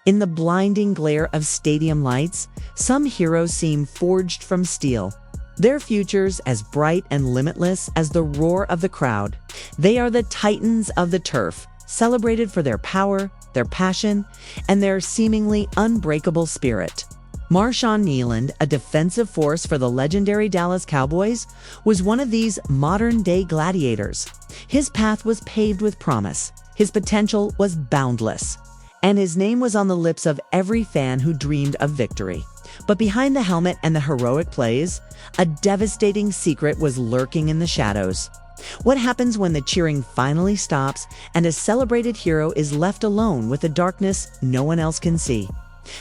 In the blinding glare of stadium lights, some heroes seem forged from steel. Their futures as bright and limitless as the roar of the crowd. They are the titans of the turf, celebrated for their power, their passion, and their seemingly unbreakable spirit. Marshawn Kneeland, a defensive force for the legendary Dallas Cowboys, was one of these modern-day gladiators. His path was paved with promise. His potential was boundless. And his name was on the lips of every fan who dreamed of victory. But behind the helmet and the heroic plays, a devastating secret was lurking in the shadows. What happens when the cheering finally stops and a celebrated hero is left alone with the darkness no one else can see?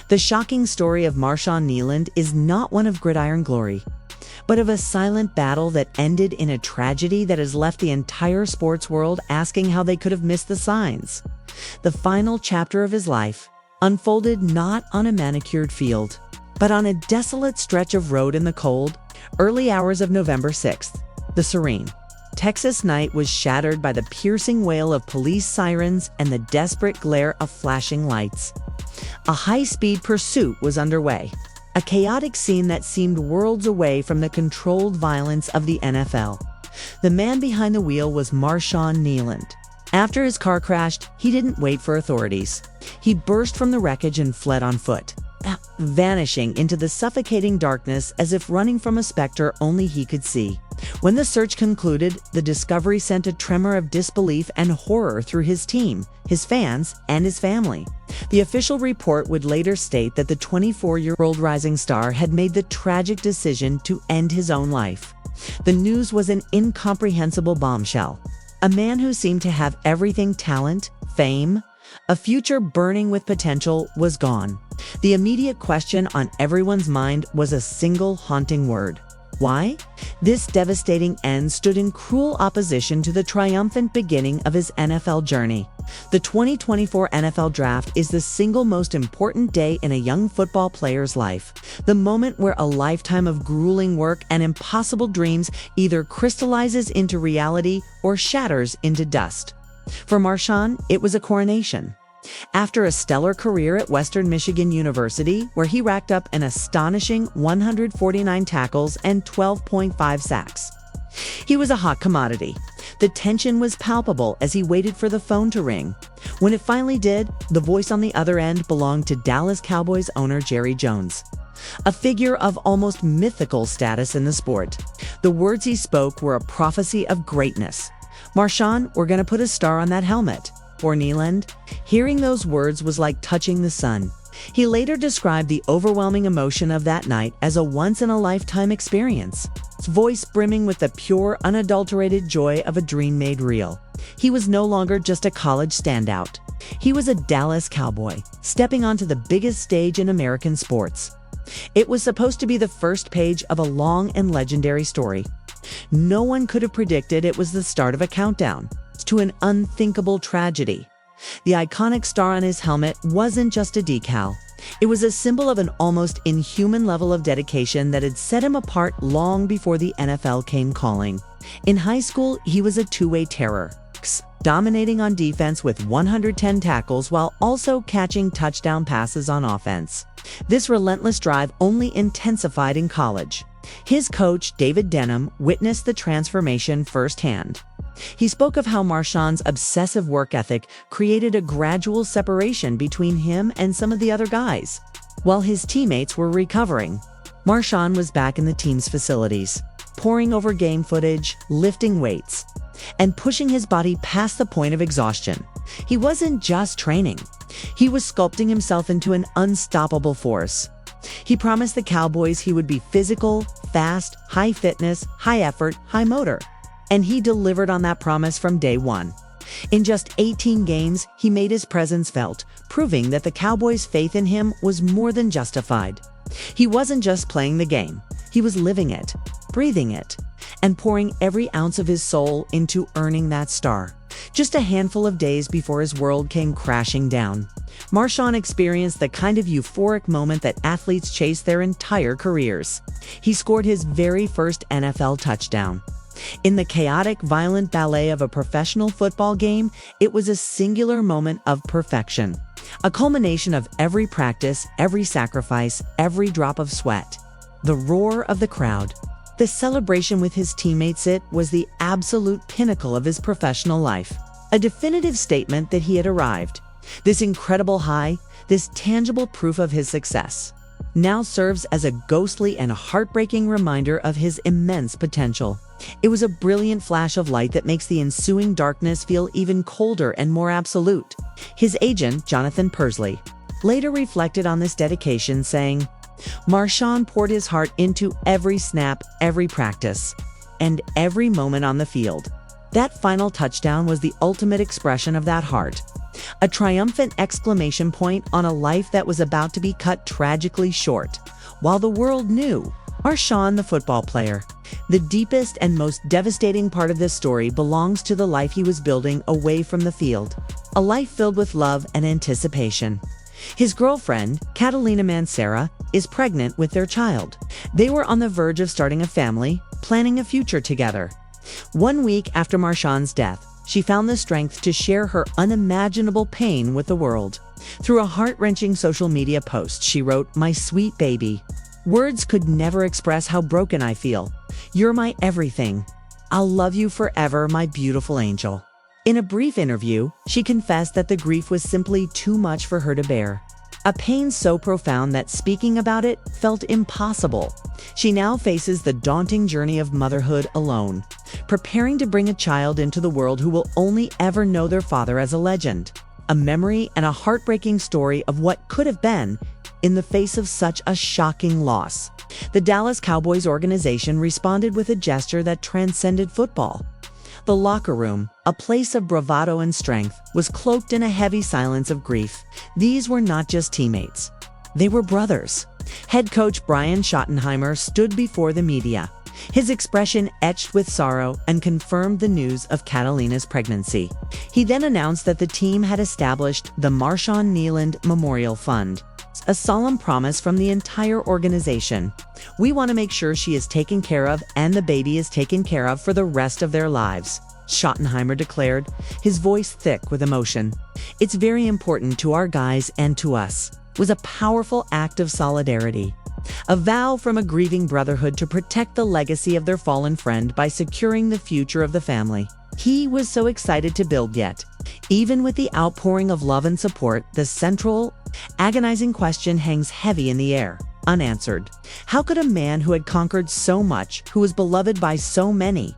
The shocking story of Marshawn Kneeland is not one of gridiron glory, but of a silent battle that ended in a tragedy that has left the entire sports world asking how they could have missed the signs. The final chapter of his life unfolded not on a manicured field, but on a desolate stretch of road in the cold, early hours of November 6th. The serene Texas night was shattered by the piercing wail of police sirens and the desperate glare of flashing lights. A high-speed pursuit was underway, a chaotic scene that seemed worlds away from the controlled violence of the NFL. The man behind the wheel was Marshawn Kneeland. After his car crashed, he didn't wait for authorities. He burst from the wreckage and fled on foot, vanishing into the suffocating darkness as if running from a specter only he could see. When the search concluded, the discovery sent a tremor of disbelief and horror through his team, his fans, and his family. The official report would later state that the 24-year-old rising star had made the tragic decision to end his own life. The news was an incomprehensible bombshell. A man who seemed to have everything: talent, fame, a future burning with potential, was gone. The immediate question on everyone's mind was a single haunting word. Why? This devastating end stood in cruel opposition to the triumphant beginning of his NFL journey. The 2024 NFL Draft is the single most important day in a young football player's life, the moment where a lifetime of grueling work and impossible dreams either crystallizes into reality or shatters into dust. For Marshawn, it was a coronation. After a stellar career at Western Michigan University, where he racked up an astonishing 149 tackles and 12.5 sacks, he was a hot commodity. The tension was palpable as he waited for the phone to ring. When it finally did, the voice on the other end belonged to Dallas Cowboys owner Jerry Jones, a figure of almost mythical status in the sport. The words he spoke were a prophecy of greatness. "Marshawn, we're going to put a star on that helmet." For Kneeland, hearing those words was like touching the sun. He later described the overwhelming emotion of that night as a once-in-a-lifetime experience, his voice brimming with the pure, unadulterated joy of a dream made real. He was no longer just a college standout. He was a Dallas Cowboy, stepping onto the biggest stage in American sports. It was supposed to be the first page of a long and legendary story. No one could have predicted it was the start of a countdown to an unthinkable tragedy. The iconic star on his helmet wasn't just a decal. It was a symbol of an almost inhuman level of dedication that had set him apart long before the NFL came calling. In high school, he was a two-way terror, dominating on defense with 110 tackles while also catching touchdown passes on offense. This relentless drive only intensified in college. His coach, David Denham, witnessed the transformation firsthand. He spoke of how Marshawn's obsessive work ethic created a gradual separation between him and some of the other guys. While his teammates were recovering, Marshawn was back in the team's facilities, poring over game footage, lifting weights, and pushing his body past the point of exhaustion. He wasn't just training. He was sculpting himself into an unstoppable force. He promised the Cowboys he would be physical, fast, high fitness, high effort, high motor. And he delivered on that promise from day one. In just 18 games, he made his presence felt, proving that the Cowboys' faith in him was more than justified. He wasn't just playing the game. He was living it, breathing it, and pouring every ounce of his soul into earning that star. Just a handful of days before his world came crashing down, Marshawn experienced the kind of euphoric moment that athletes chase their entire careers. He scored his very first NFL touchdown. In the chaotic, violent ballet of a professional football game, it was a singular moment of perfection. a culmination of every practice, every sacrifice, every drop of sweat. The roar of the crowd. The celebration with his teammates, it was the absolute pinnacle of his professional life. A definitive statement that he had arrived. This incredible high, this tangible proof of his success, now serves as a ghostly and heartbreaking reminder of his immense potential. It was a brilliant flash of light that makes the ensuing darkness feel even colder and more absolute. His agent, Jonathan Persley, later reflected on this dedication, saying, "Marshawn poured his heart into every snap, every practice, and every moment on the field. That final touchdown was the ultimate expression of that heart. A triumphant exclamation point on a life that was about to be cut tragically short, while the world knew." Marshawn, the football player. The deepest and most devastating part of this story belongs to the life he was building away from the field. A life filled with love and anticipation. His girlfriend, Catalina Mancera, is pregnant with their child. They were on the verge of starting a family, planning a future together. 1 week after Marshawn's death, she found the strength to share her unimaginable pain with the world. Through a heart-wrenching social media post, she wrote, "My sweet baby. Words could never express how broken I feel. You're my everything. I'll love you forever, my beautiful angel." In a brief interview, she confessed that the grief was simply too much for her to bear. A pain so profound that speaking about it felt impossible. She now faces the daunting journey of motherhood alone, preparing to bring a child into the world who will only ever know their father as a legend, a memory and a heartbreaking story of what could have been in the face of such a shocking loss. The Dallas Cowboys organization responded with a gesture that transcended football. The locker room, a place of bravado and strength, was cloaked in a heavy silence of grief. These were not just teammates. They were brothers. Head coach Brian Schottenheimer stood before the media, his expression etched with sorrow, and confirmed the news of Catalina's pregnancy. He then announced that the team had established the Marshawn Kneeland Memorial Fund, a solemn promise from the entire organization. "We want to make sure she is taken care of and the baby is taken care of for the rest of their lives," Schottenheimer declared, his voice thick with emotion. "It's very important to our guys and to us." It was a powerful act of solidarity, a vow from a grieving brotherhood to protect the legacy of their fallen friend by securing the future of the family. He was so excited to build, yet even with the outpouring of love and support, the central, agonizing question hangs heavy in the air, unanswered. How could a man who had conquered so much, who was beloved by so many,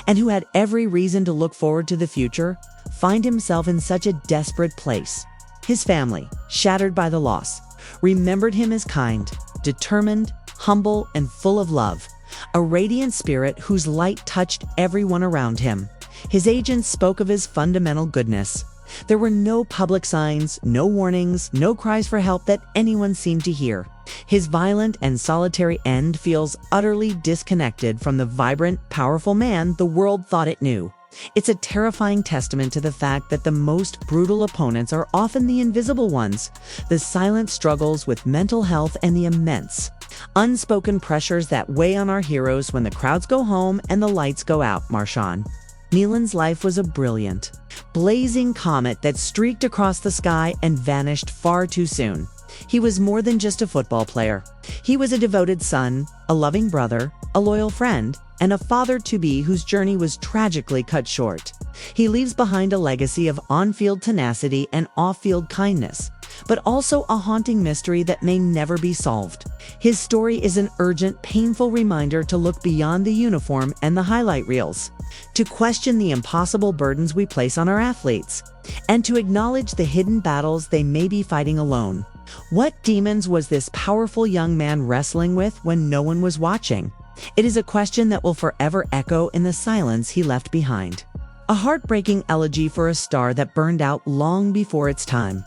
and who had every reason to look forward to the future, find himself in such a desperate place? His family, shattered by the loss, remembered him as kind, determined, humble, and full of love, a radiant spirit whose light touched everyone around him. His agent spoke of his fundamental goodness. There were no public signs, no warnings, no cries for help that anyone seemed to hear. His violent and solitary end feels utterly disconnected from the vibrant, powerful man the world thought it knew. It's a terrifying testament to the fact that the most brutal opponents are often the invisible ones, the silent struggles with mental health and the immense, unspoken pressures that weigh on our heroes when the crowds go home and the lights go out. Marshawn Kneeland's life was a brilliant, blazing comet that streaked across the sky and vanished far too soon. He was more than just a football player. He was a devoted son, a loving brother, a loyal friend, and a father-to-be whose journey was tragically cut short. He leaves behind a legacy of on-field tenacity and off-field kindness, but also a haunting mystery that may never be solved. His story is an urgent, painful reminder to look beyond the uniform and the highlight reels, to question the impossible burdens we place on our athletes, and to acknowledge the hidden battles they may be fighting alone. What demons was this powerful young man wrestling with when no one was watching? It is a question that will forever echo in the silence he left behind. A heartbreaking elegy for a star that burned out long before its time.